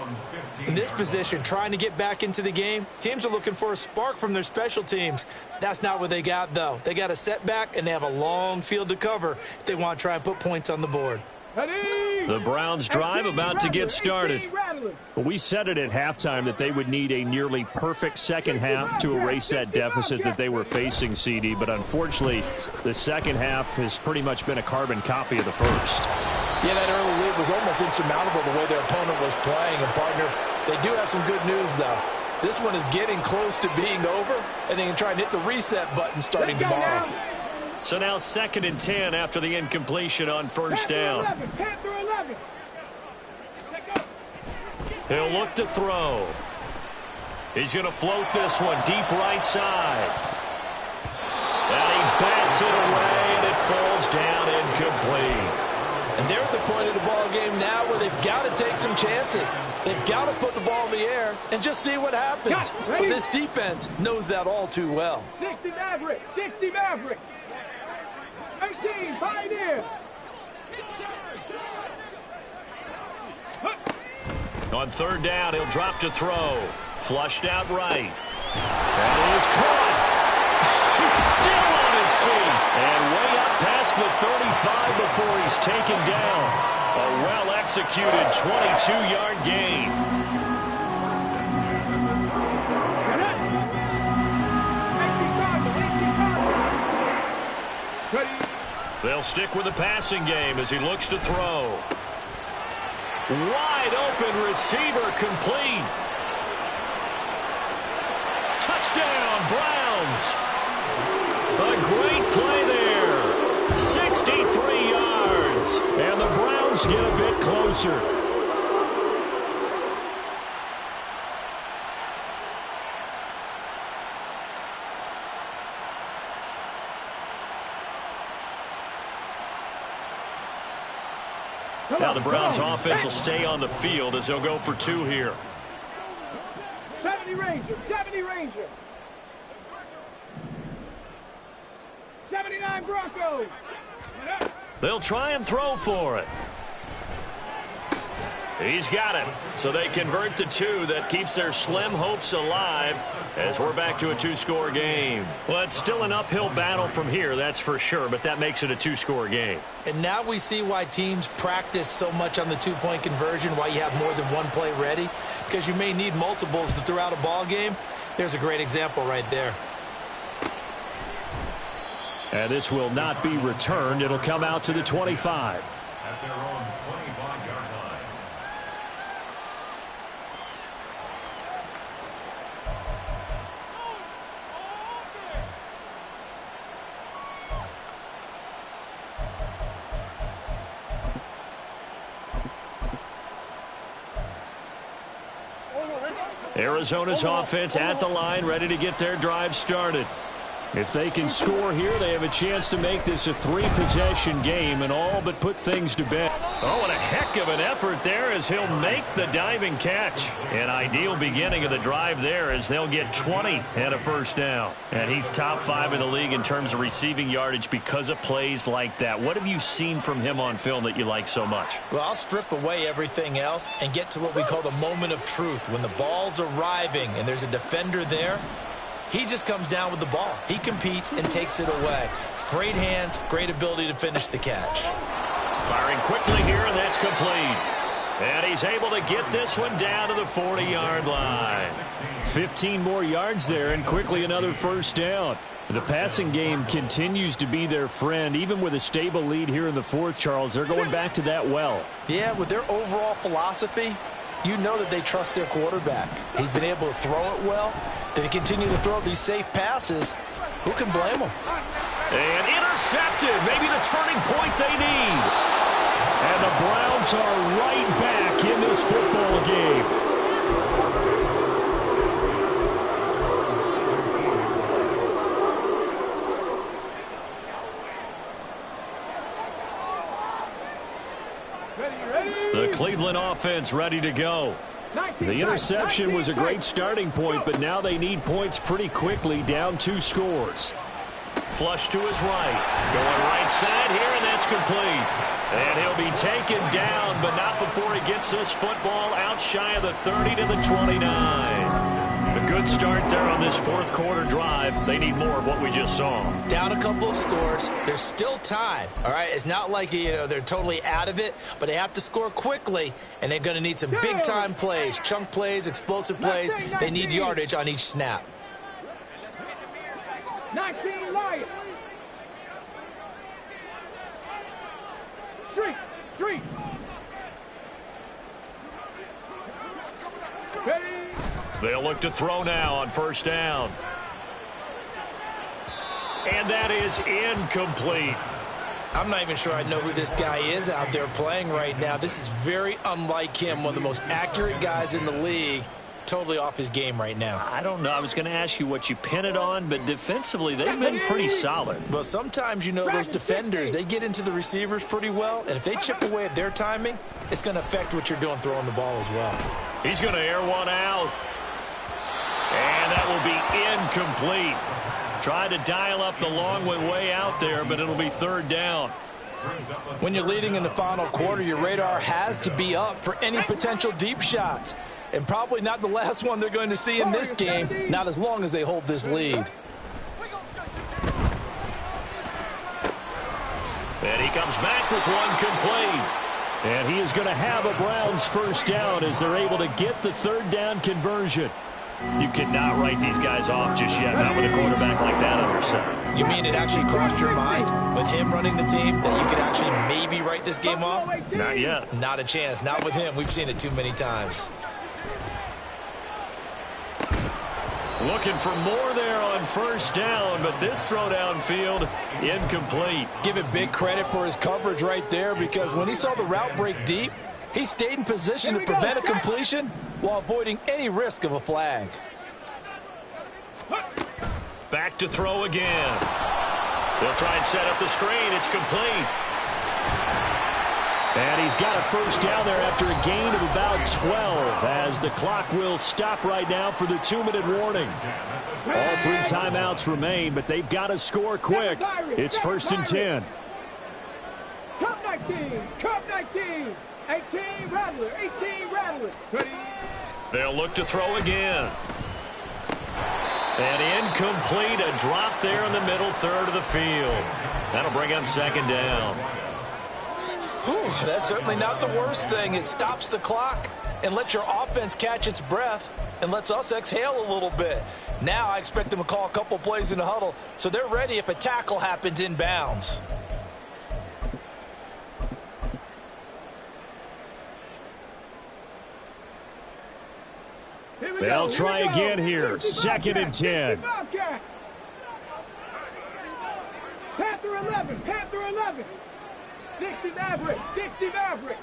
In this position, trying to get back into the game, teams are looking for a spark from their special teams. That's not what they got, though. They got a setback, and they have a long field to cover if they want to try and put points on the board. The Browns drive about to get started. We said it at halftime that they would need a nearly perfect second half to erase that deficit that they were facing, CD. But unfortunately, the second half has pretty much been a carbon copy of the first. Yeah, that early lead was almost insurmountable the way their opponent was playing. And, partner, they do have some good news, though. This one is getting close to being over, and they can try and hit the reset button starting tomorrow. So now 2nd and 10 after the incompletion on 1st down. He'll look to throw. He's going to float this one deep right side. And he bats it away, and it falls down incomplete. And they're at the point of the ball game now where they've got to take some chances. They've got to put the ball in the air and just see what happens. But this defense knows that all too well. 60 Maverick, 60 Maverick. 18, Pioneer. On 3rd down, he'll drop to throw. Flushed out right. That is caught. He's still on his feet. And way up past the 35 before he's taken down. A well-executed 22-yard gain. They'll stick with the passing game as he looks to throw. Wide open receiver complete. Touchdown, Browns. A great play there. 63 yards. And the Browns get a bit closer. Now the Browns offense will stay on the field as they'll go for 2 here. 70 Ranger, 70 Ranger. 79 Broncos. They'll try and throw for it. He's got it. So they convert the 2. That keeps their slim hopes alive as we're back to a 2-score game. Well, it's still an uphill battle from here, that's for sure, but that makes it a 2-score game. And now we see why teams practice so much on the 2-point conversion, why you have more than one play ready, because you may need multiples to throw out a ball game. There's a great example right there. And this will not be returned. It'll come out to the 25. At their own 25-yard line. Arizona's offense at the line, ready to get their drive started. If they can score here, they have a chance to make this a 3-possession game and all but put things to bed. Oh, and a heck of an effort there as he'll make the diving catch. An ideal beginning of the drive there as they'll get 20 and a first down. And he's top 5 in the league in terms of receiving yardage because of plays like that. What have you seen from him on film that you like so much? Well, I'll strip away everything else and get to what we call the moment of truth. When the ball's arriving and there's a defender there, he just comes down with the ball. He competes and takes it away. Great hands, great ability to finish the catch. Firing quickly here, and that's complete. And he's able to get this one down to the 40-yard line. 15 more yards there, and quickly another first down. The passing game continues to be their friend. Even with a stable lead here in the fourth, Charles, they're going back to that well. Yeah, with their overall philosophy, you know that they trust their quarterback. He's been able to throw it well. They continue to throw these safe passes. Who can blame them? And intercepted. Maybe the turning point they need. And the Browns are right back in this football game. The Cleveland offense ready to go. The interception was a great starting point, but now they need points pretty quickly, down 2 scores. Flush to his right. Going right side here, and that's complete. And he'll be taken down, but not before he gets this football out shy of the 30 to the 29. A good start there on this fourth quarter drive. They need more of what we just saw. Down a couple of scores. There's still time. All right, it's not like they're totally out of it, but they have to score quickly, and they're going to need some big-time plays, chunk plays, explosive plays. They need yardage on each snap. 19 Lions. Street. Ready. They'll look to throw now on first down. And that is incomplete. I'm not even sure I know who this guy is out there playing right now. This is very unlike him, one of the most accurate guys in the league. Totally off his game right now. I don't know. I was going to ask you what you pin it on, but defensively, they've been pretty solid. Well, sometimes, those defenders, they get into the receivers pretty well, and if they chip away at their timing, it's going to affect what you're doing throwing the ball as well. He's going to air one out. And that will be incomplete. Tried to dial up the long way out there, but it'll be third down. When you're leading in the final quarter, your radar has to be up for any potential deep shots. And probably not the last one they're going to see in this game, not as long as they hold this lead. And he comes back with one complete. And he is going to have a Browns first down as they're able to get the third down conversion. You cannot write these guys off just yet, not with a quarterback like that under center. You mean it actually crossed your mind with him running the team that you could actually maybe write this game off? Not yet. Not a chance. Not with him. We've seen it too many times. Looking for more there on first down, but this throw downfield incomplete. Give it big credit for his coverage right there, because when he saw the route break deep, he stayed in position to prevent a completion while avoiding any risk of a flag. Back to throw again. They'll try and set up the screen. It's complete. And he's got a first down there after a gain of about 12 as the clock will stop right now for the 2-minute warning. All 3 timeouts remain, but they've got to score quick. It's 1st and 10. 19. Cup 19. 18 Rattler. 18 Rattler. Ready? They'll look to throw again. And incomplete, a drop there in the middle third of the field. That'll bring up second down. Whew, that's certainly not the worst thing. It stops the clock and lets your offense catch its breath and lets us exhale a little bit. Now I expect them to call a couple plays in the huddle so they're ready if a tackle happens inbounds. They'll try again here. 2nd and 10. Panther 11. Panther 11. 60 Maverick. 60 Maverick.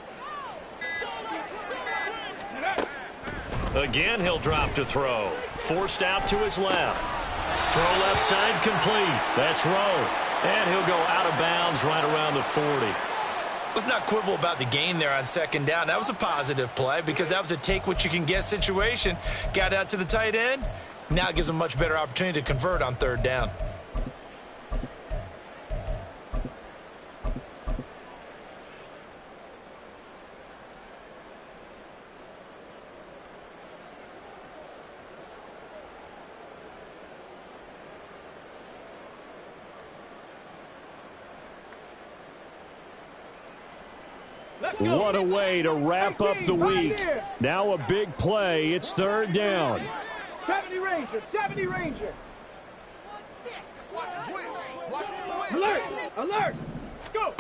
Again, he'll drop to throw. Forced out to his left. Throw left side complete. That's Rowe. And he'll go out of bounds right around the 40. Let's not quibble about the gain there on 2nd down. That was a positive play because that was a take-what-you-can-get situation. Got out to the tight end. Now it gives them a much better opportunity to convert on 3rd down. What a way to wrap up the week. Now a big play. It's 3rd down. 70 Ranger. 70 Ranger. Alert. Alert. Go.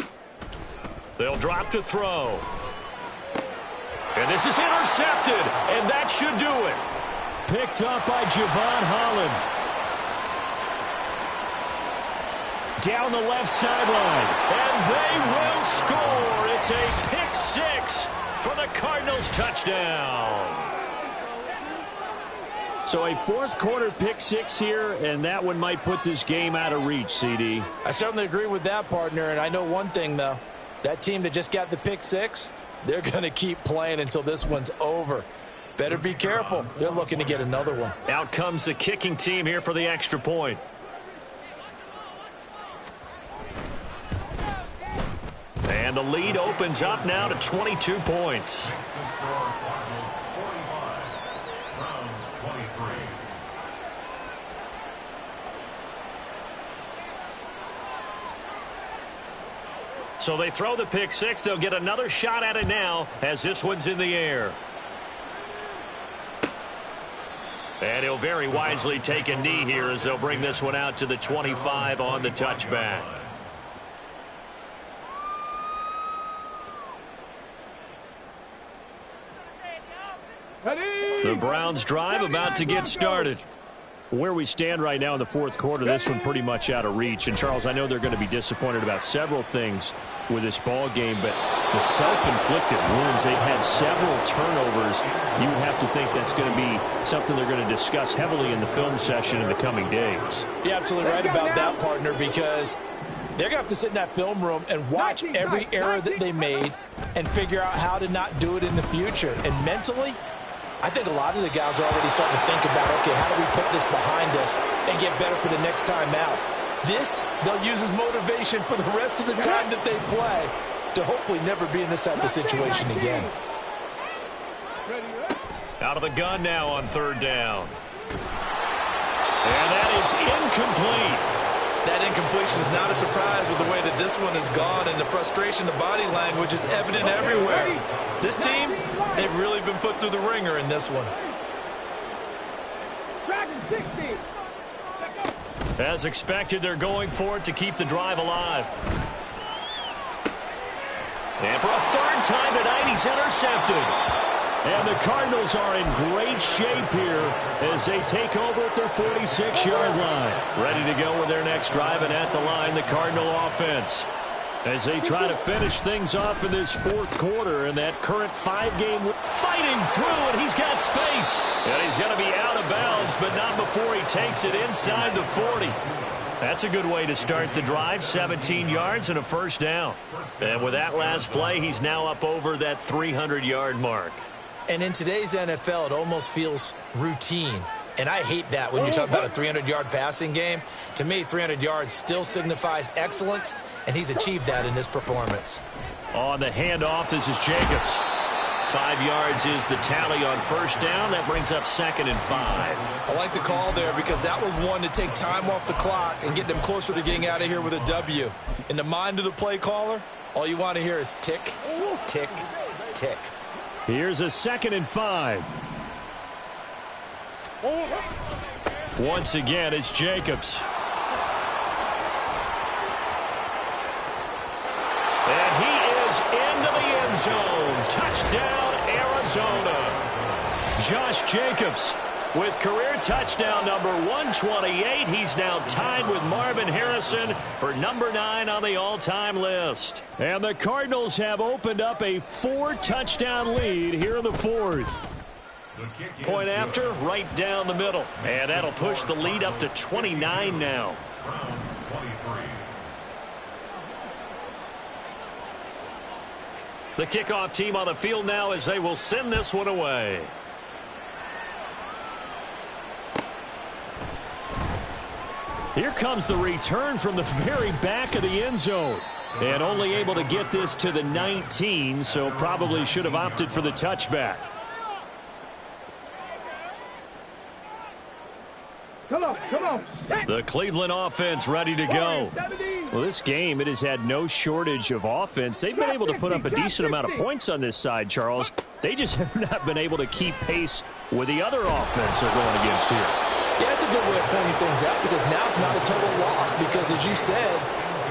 They'll drop to throw. And this is intercepted. And that should do it. Picked up by Javon Holland. Down the left sideline. And they will score. It's a pick 6 for the Cardinals touchdown. So a 4th quarter pick 6 here, and that one might put this game out of reach, CD. I certainly agree with that, partner, and I know one thing, though. That team that just got the pick 6, they're going to keep playing until this one's over. Better be careful. They're looking to get another one. Out comes the kicking team here for the extra point. And the lead opens up now to 22 points. So they throw the pick 6. They'll get another shot at it now as this one's in the air. And he'll very wisely take a knee here as they'll bring this one out to the 25 on the touchback. The Browns drive about to get started. Where we stand right now in the 4th quarter, this one pretty much out of reach. And, Charles, I know they're going to be disappointed about several things with this ball game, but the self-inflicted wounds, they've had several turnovers. You would have to think that's going to be something they're going to discuss heavily in the film session in the coming days. You're absolutely right about that, partner, because they're going to have to sit in that film room and watch every error that they made and figure out how to not do it in the future. And mentally, I think a lot of the guys are already starting to think about, okay, how do we put this behind us and get better for the next time out? This, they'll use as motivation for the rest of the time that they play to hopefully never be in this type of situation again. Out of the gun now on 3rd down. And that is incomplete. That incompletion is not a surprise with the way that this one has gone, and the frustration, the body language is evident everywhere. This team, they've really been put through the ringer in this one. As expected, they're going for it to keep the drive alive. And for a 3rd time tonight, he's intercepted. And the Cardinals are in great shape here as they take over at their 46-yard line. Ready to go with their next drive, and at the line, the Cardinal offense. As they try to finish things off in this 4th quarter in that current 5-game. Fighting through, and he's got space. And he's going to be out of bounds, but not before he takes it inside the 40. That's a good way to start the drive. 17 yards and a 1st down. And with that last play, he's now up over that 300-yard mark. And in today's NFL, it almost feels routine. And I hate that when you talk about a 300-yard passing game. To me, 300 yards still signifies excellence, and he's achieved that in this performance. On the handoff, this is Jacobs. 5 yards is the tally on first down. That brings up 2nd and 5. I like the call there because that was one to take time off the clock and get them closer to getting out of here with a W. In the mind of the play caller, all you want to hear is tick, tick, tick. Here's a 2nd and 5. Once again, it's Jacobs. And he is into the end zone. Touchdown, Arizona. Josh Jacobs with career touchdown number 128. He's now tied with Marvin Harrison for number 9 on the all-time list. And the Cardinals have opened up a 4-touchdown lead here in the 4th. Point after, right down the middle. And that'll push the lead up to 29 now. Browns 23. The kickoff team on the field now as they will send this one away. Here comes the return from the very back of the end zone. And only able to get this to the 19, so probably should have opted for the touchback. Come on. The Cleveland offense ready to go. Well, this game, it has had no shortage of offense. They've been able to put up a decent amount of points on this side, Charles. They just have not been able to keep pace with the other offense they're going against here. Yeah, it's a good way of pointing things out because now it's not a total loss because, as you said,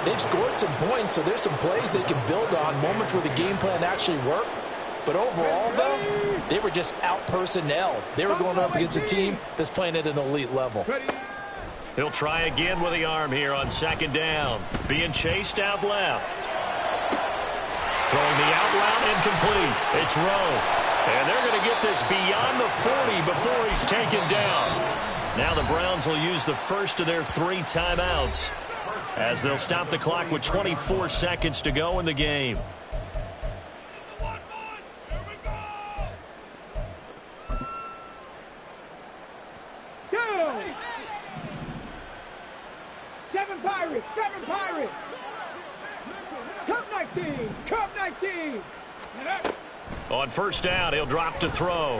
they've scored some points, so there's some plays they can build on, moments where the game plan actually worked. But overall, though, they were just out-personnel. They were going up against a team that's playing at an elite level. He'll try again with the arm here on 2nd down. Being chased out left. Throwing the out route incomplete. It's Rowe. And they're going to get this beyond the 40 before he's taken down. Now the Browns will use the first of their 3 timeouts as they'll stop the clock with 24 seconds to go in the game. Seven Pirates. Cup 19. On first down, he'll drop to throw.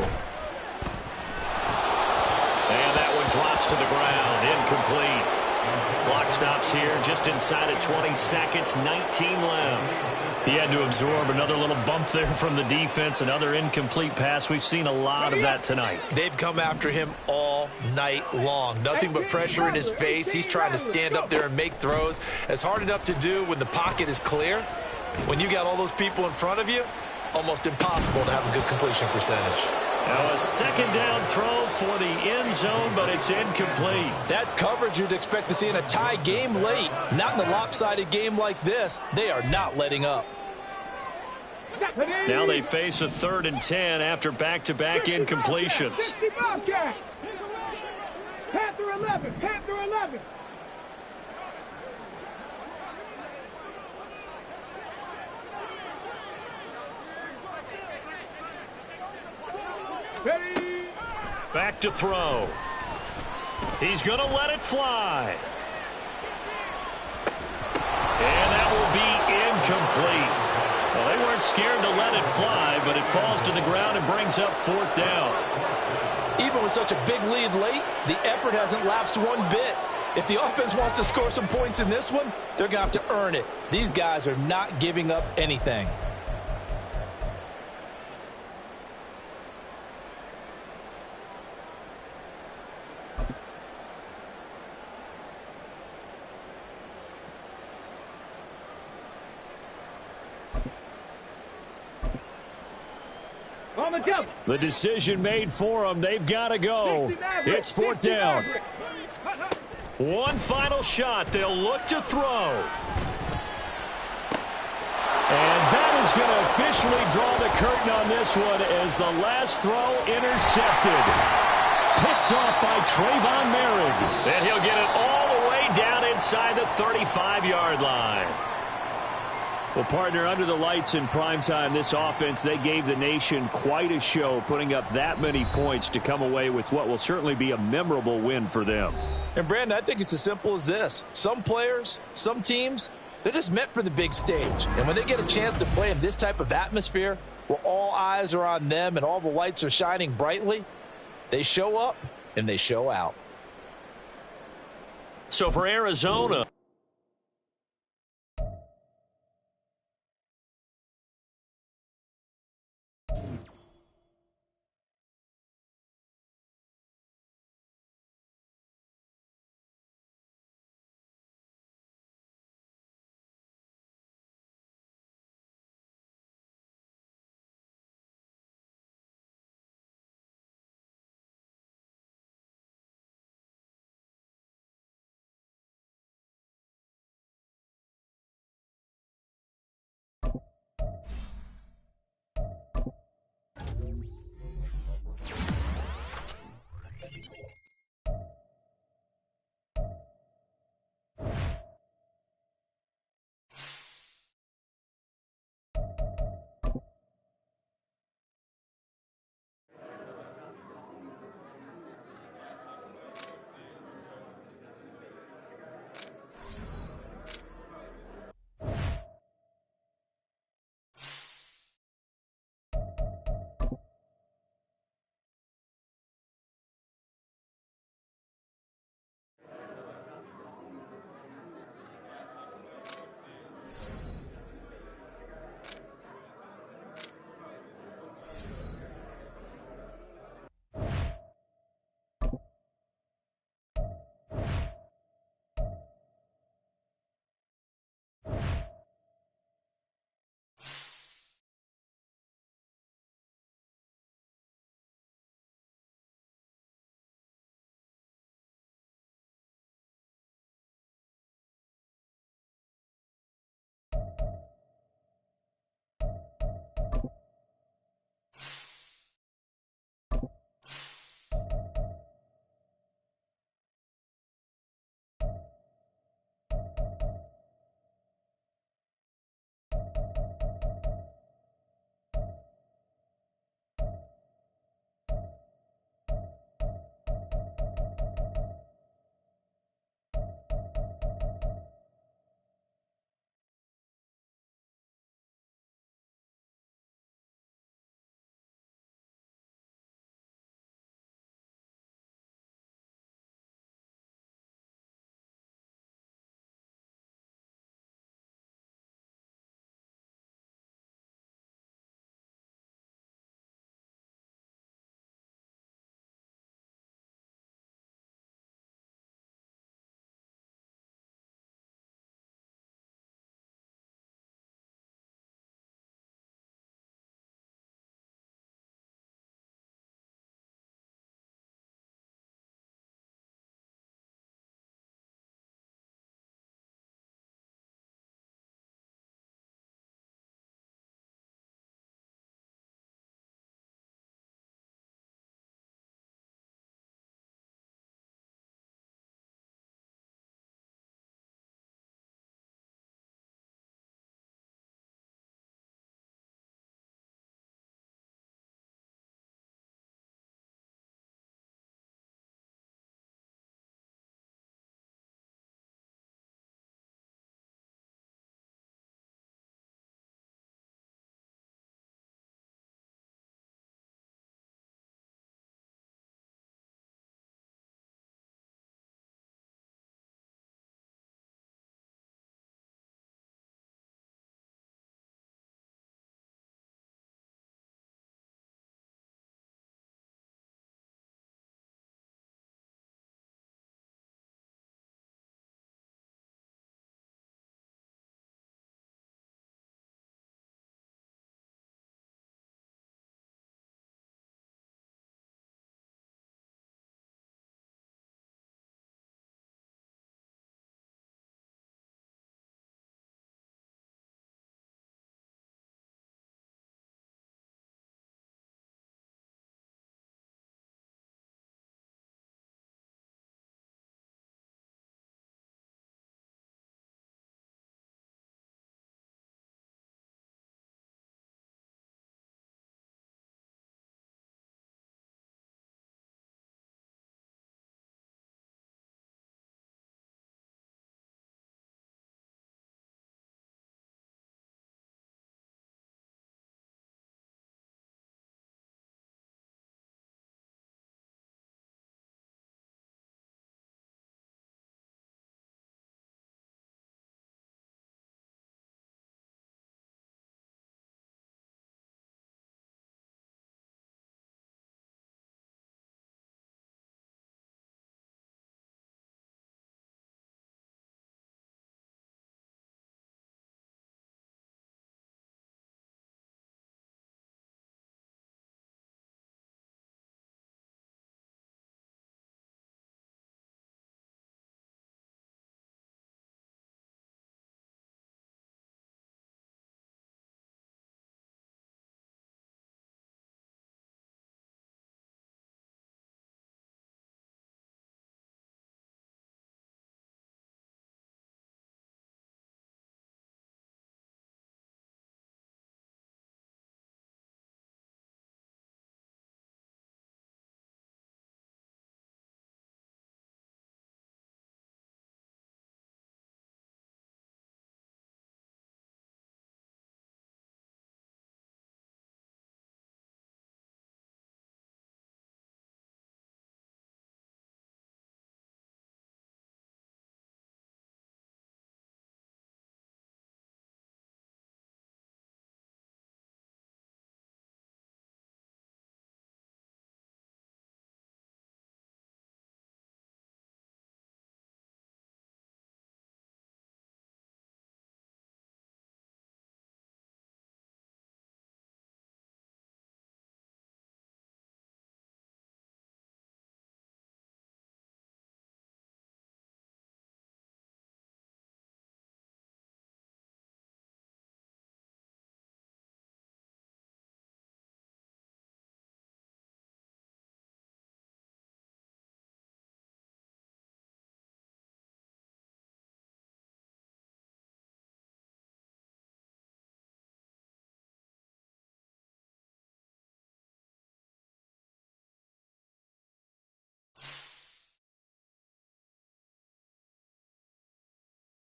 And that one drops to the ground. Incomplete. Clock stops here just inside of 20 seconds. 19 left. He had to absorb another little bump there from the defense. Another incomplete pass. We've seen a lot of that tonight. They've come after him all night long. Nothing but pressure in his face. He's trying to stand up there and make throws. It's hard enough to do when the pocket is clear. When you got all those people in front of you, almost impossible to have a good completion percentage. Now a 2nd down throw for the end zone, but it's incomplete. That's coverage you'd expect to see in a tie game late. Not in a lopsided game like this. They are not letting up. Now they face a 3rd and 10 after back-to-back incompletions. Panther 11. Back to throw. He's going to let it fly. And that will be incomplete. Well, they weren't scared to let it fly, but it falls to the ground and brings up 4th down. Even with such a big lead late, the effort hasn't lapsed one bit. If the offense wants to score some points in this one, they're going to have to earn it. These guys are not giving up anything. The decision made for them. They've got to go. It's 4th down. One final shot. They'll look to throw. And that is going to officially draw the curtain on this one as the last throw intercepted. Picked off by Trayvon Merrick. And he'll get it all the way down inside the 35-yard line. Well, partner, under the lights in primetime, this offense, they gave the nation quite a show, putting up that many points to come away with what will certainly be a memorable win for them. And, Brandon, I think it's as simple as this. Some players, some teams, They're just meant for the big stage. And when they get a chance to play in this type of atmosphere, where all eyes are on them and all the lights are shining brightly, they show up and they show out. So for Arizona,